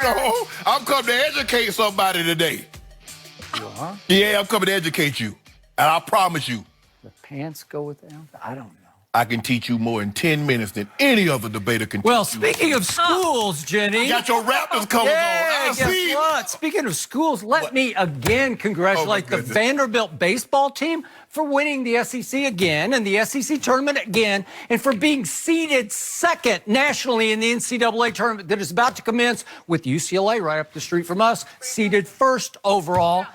No, I'm coming to educate somebody today. Huh? Yeah, I'm coming to educate you. And I promise you, The pants go with them? I don't know. I can teach you more in 10 minutes than any other debater can Well, teach you. speaking of schools, Jenny. You got your Raptors coming on. Yeah, I guess see. what? Speaking of schools, let me again congratulate the goodness. Vanderbilt baseball team for winning the SEC again and the SEC tournament again, and for being seeded second nationally in the NCAA tournament that is about to commence with UCLA right up the street from us, seeded first overall.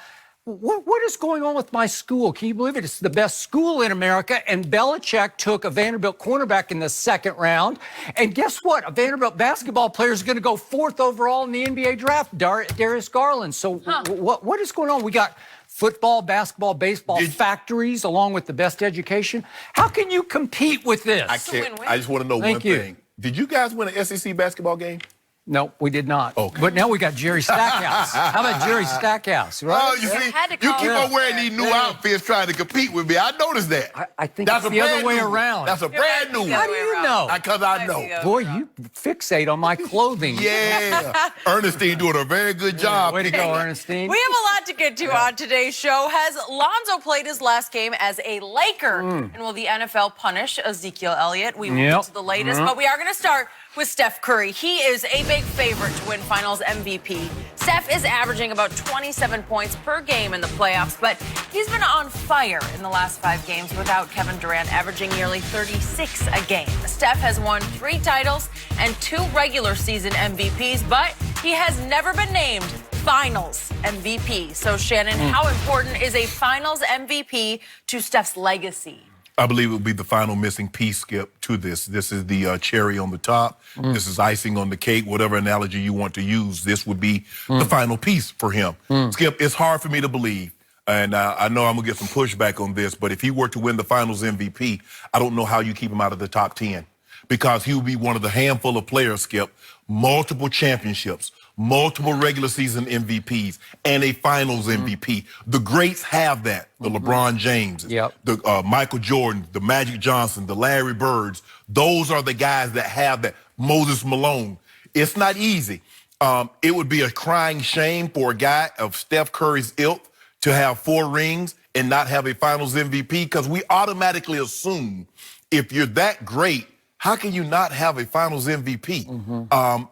What is going on with my school? Can you believe it? It's the best school in America, and Belichick took a Vanderbilt cornerback in the second round. And guess what? A Vanderbilt basketball player is going to go fourth overall in the NBA draft, Darius Garland. So what is going on? We got football, basketball, baseball factories along with the best education. How can you compete with this? I can't. I just want to know one thing. Did you guys win an SEC basketball game? No, we did not. Okay. But now we got Jerry Stackhouse. How about Jerry Stackhouse, right? Oh, you see, you keep on wearing these new outfits trying to compete with me. I noticed that. I think it's the other way around. That's a brand new one. How do you know? Because I know. Boy, you fixate on my clothing. Yeah. Ernestine doing a very good job. Way to go, Ernestine. We have a lot to get to on today's show. Has Lonzo played his last game as a Laker? And will the NFL punish Ezekiel Elliott? We will get to the latest, but we are going to start with Steph Curry. He is a big favorite to win Finals MVP. Steph is averaging about 27 points per game in the playoffs, but he's been on fire in the last 5 games without Kevin Durant averaging nearly 36 a game. Steph has won 3 titles and 2 regular season MVPs, but he has never been named Finals MVP. So, Shannon, how important is a Finals MVP to Steph's legacy? I believe it will be the final missing piece, Skip, to this. This is the cherry on the top. This is icing on the cake, whatever analogy you want to use. This would be the final piece for him. Skip, it's hard for me to believe, and I know I'm going to get some pushback on this, but if he were to win the Finals MVP, I don't know how you keep him out of the top 10, because he would be one of the handful of players, Skip, multiple championships, multiple regular season MVPs, and a Finals MVP. The greats have that. The LeBron James, the Michael Jordan, the Magic Johnson, the Larry Birds. Those are the guys that have that. Moses Malone. It's not easy. It would be a crying shame for a guy of Steph Curry's ilk to have 4 rings and not have a Finals MVP, because we automatically assume if you're that great, how can you not have a Finals MVP?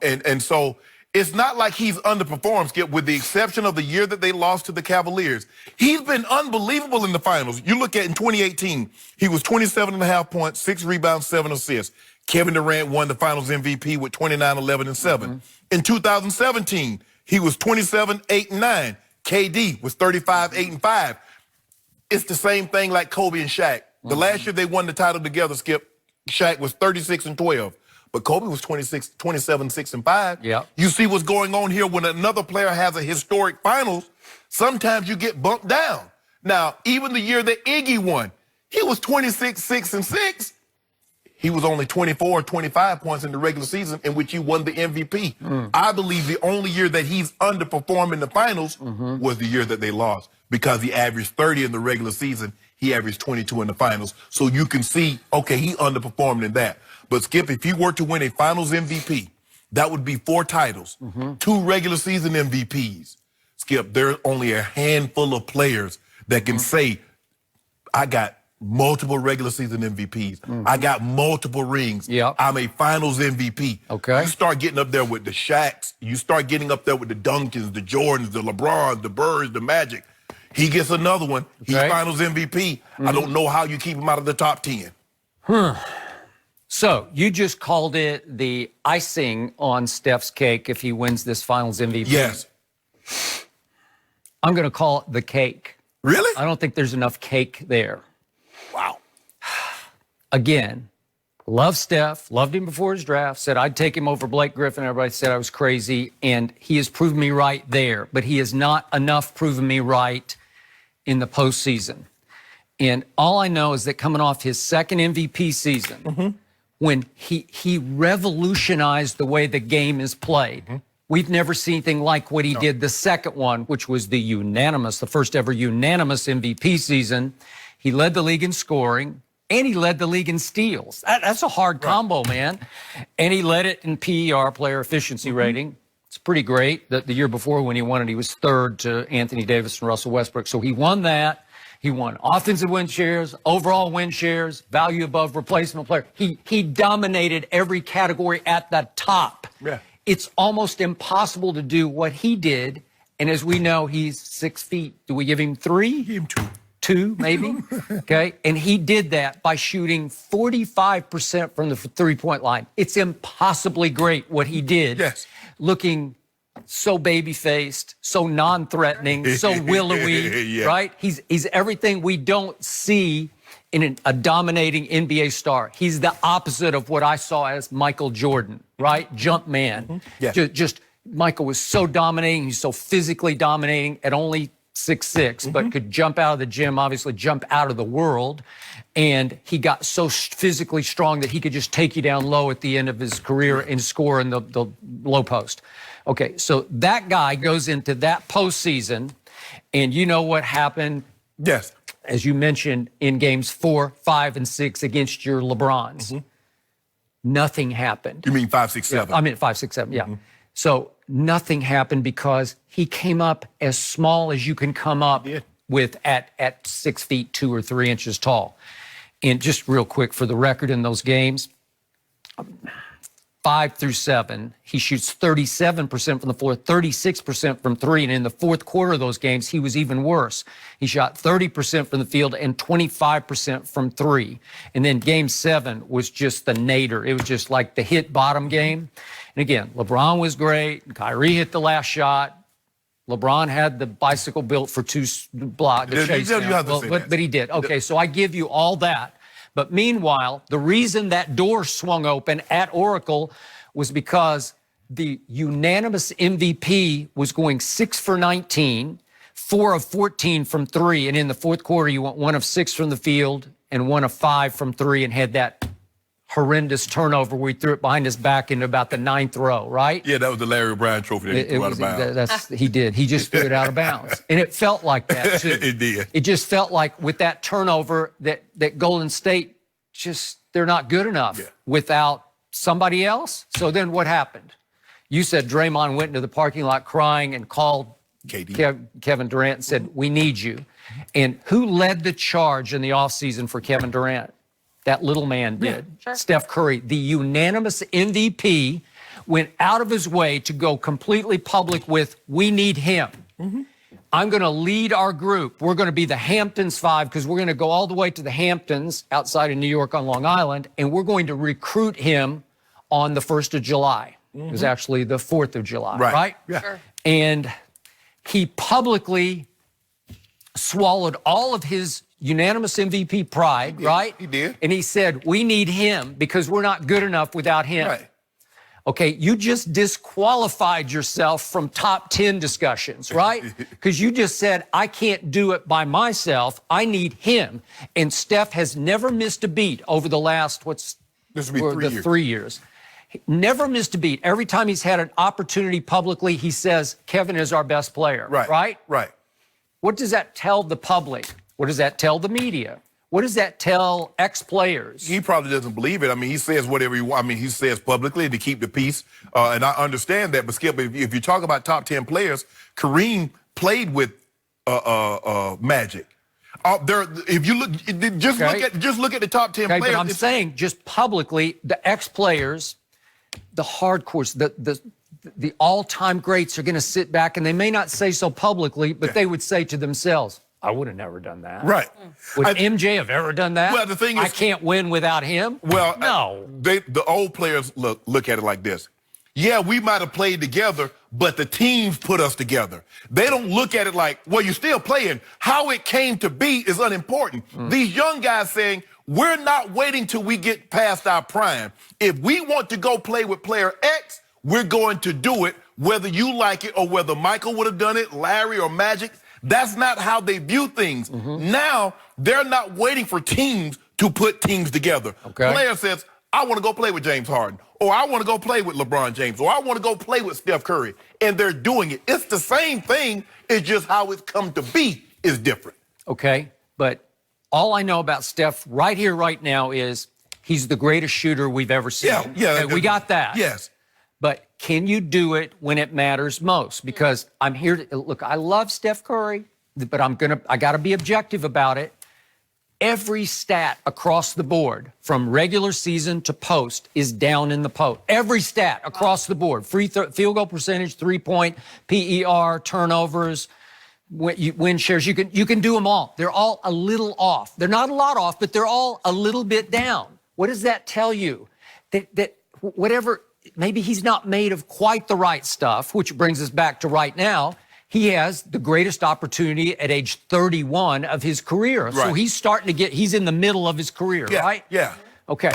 And so it's not like he's underperformed, Skip, with the exception of the year that they lost to the Cavaliers. He's been unbelievable in the finals. You look at in 2018, he was 27.5 points, 6 rebounds, 7 assists. Kevin Durant won the Finals MVP with 29, 11, and 7. In 2017, he was 27, 8, and 9. KD was 35, 8, and 5. It's the same thing like Kobe and Shaq. The last year they won the title together, Skip, Shaq was 36 and 12. But Kobe was 27, 6, and 5. You see what's going on here when another player has a historic finals, sometimes you get bumped down. Now, even the year that Iggy won, he was 26, 6, and 6. He was only 24 or 25 points in the regular season in which he won the MVP. I believe the only year that he's underperformed in the finals was the year that they lost, because he averaged 30 in the regular season. He averaged 22 in the finals. So you can see, okay, he underperformed in that. But, Skip, if he were to win a Finals MVP, that would be 4 titles, 2 regular season MVPs. Skip, there's only a handful of players that can say, I got multiple regular season MVPs. I got multiple rings. I'm a Finals MVP. You start getting up there with the Shaqs. You start getting up there with the Duncans, the Jordans, the LeBrons, the Birds, the Magic. He gets another one. He's Finals MVP. I don't know how you keep him out of the top 10. So you just called it the icing on Steph's cake if he wins this Finals MVP. Yes. I'm going to call it the cake. Really? I don't think there's enough cake there. Wow. Again, love Steph, loved him before his draft, said I'd take him over Blake Griffin. Everybody said I was crazy, and he has proven me right there. But he has not enough proven me right in the postseason. And all I know is that coming off his second MVP season, when he revolutionized the way the game is played. We've never seen anything like what he did the second one, which was the first ever unanimous MVP season. He led the league in scoring, and he led the league in steals. That's a hard combo, man. And he led it in PER, player efficiency rating. It's pretty great. The year before when he won it, he was third to Anthony Davis and Russell Westbrook. So he won that. He won offensive win shares, overall win shares, value above replacement player. He dominated every category at the top. Yeah. It's almost impossible to do what he did. And as we know, he's 6 feet. Do we give him 3? Give him 2. 2, maybe. Okay. And he did that by shooting 45% from the three-point line. It's impossibly great what he did. Yes. Looking so baby-faced, so non-threatening, so willowy, Yeah. right? He's everything we don't see in a dominating NBA star. He's the opposite of what I saw as Michael Jordan, right? Jump man. Yeah. Just Michael was so dominating. He's so physically dominating at only 6'6", but could jump out of the gym, obviously jump out of the world. And he got so physically strong that he could just take you down low at the end of his career and score in the low post. Okay, so that guy goes into that postseason, and you know what happened? Yes. As you mentioned, in games 4, 5, and 6 against your LeBrons. Nothing happened. You mean 5, 6, 7? I mean 5, 6, 7, yeah. So nothing happened because he came up as small as you can come up with at 6 feet 2 or 3 inches tall. And just real quick for the record, in those games, 5 through 7, he shoots 37% from the floor, 36% from 3. And in the fourth quarter of those games, he was even worse. He shot 30% from the field and 25% from 3. And then game 7 was just the nadir. It was just like the hit bottom game. And again, LeBron was great. Kyrie hit the last shot. LeBron had the bicycle built for 2 blocks to chase down. But he did. Okay, so I give you all that. But meanwhile, the reason that door swung open at Oracle was because the unanimous MVP was going 6 for 19, 4 of 14 from 3. And in the fourth quarter, you went 1 of 6 from the field and 1 of 5 from 3 and had that horrendous turnover where he threw it behind his back into about the 9th row, right? Yeah, that was the Larry O'Brien trophy that he threw out of bounds. He did. He just threw it out of bounds. And it felt like that, too. It did. It just felt like with that turnover that Golden State they're not good enough without somebody else. So then what happened? You said Draymond went into the parking lot crying and called Kevin Durant and said, we need you. And who led the charge in the offseason for Kevin Durant? That little man did. Sure. Steph Curry, the unanimous MVP, went out of his way to go completely public with, we need him. I'm going to lead our group. We're going to be the Hamptons 5 because we're going to go all the way to the Hamptons outside of New York on Long Island, and we're going to recruit him on the 1st of July. It was actually the 4th of July, right? Yeah. Sure. And he publicly swallowed all of his unanimous MVP pride, right? He did. And he said, we need him because we're not good enough without him. Right. Okay, you just disqualified yourself from top 10 discussions, right? Because you just said, I can't do it by myself. I need him. And Steph has never missed a beat over the last, This will be 3 years. Never missed a beat. Every time he's had an opportunity publicly, he says, Kevin is our best player, right? Right. What does that tell the public? What does that tell the media? What does that tell ex-players? He probably doesn't believe it. I mean, he says whatever he wants. I mean, he says publicly to keep the peace. And I understand that. But, Skip, if you talk about top 10 players, Kareem played with Magic. If you look, just look at the top 10 players. But I'm saying just publicly, the ex-players, the hardcores, the all-time greats are going to sit back, and they may not say so publicly, but they would say to themselves, I would have never done that. Right. Would MJ have ever done that? Well, the thing is, I can't win without him? Well, no. The old players look at it like this. Yeah, we might have played together, but the teams put us together. They don't look at it like, well, you're still playing. How it came to be is unimportant. These young guys saying, we're not waiting till we get past our prime. If we want to go play with player X, we're going to do it, whether you like it or whether Michael would have done it, Larry or Magic. That's not how they view things. Now, they're not waiting for teams to put teams together. Player says, I want to go play with James Harden, or I want to go play with LeBron James, or I want to go play with Steph Curry, and they're doing it. It's the same thing. It's just how it's come to be is different. Okay, but all I know about Steph right here, right now is he's the greatest shooter we've ever seen. Yeah. Okay, we got that. Yes. But can you do it when it matters most? Because I'm here to look, I love Steph Curry, but I got to be objective about it. Every stat across the board, from regular season to post, is down in the post. Every stat across the board: field goal percentage, 3-point, PER, turnovers, win shares. You can do them all. They're all a little off. They're not a lot off, but they're all a little bit down. What does that tell you? That whatever, maybe he's not made of quite the right stuff, which brings us back to right now. He has the greatest opportunity at age 31 of his career. Right. So he's starting to he's in the middle of his career, right? Yeah. Okay.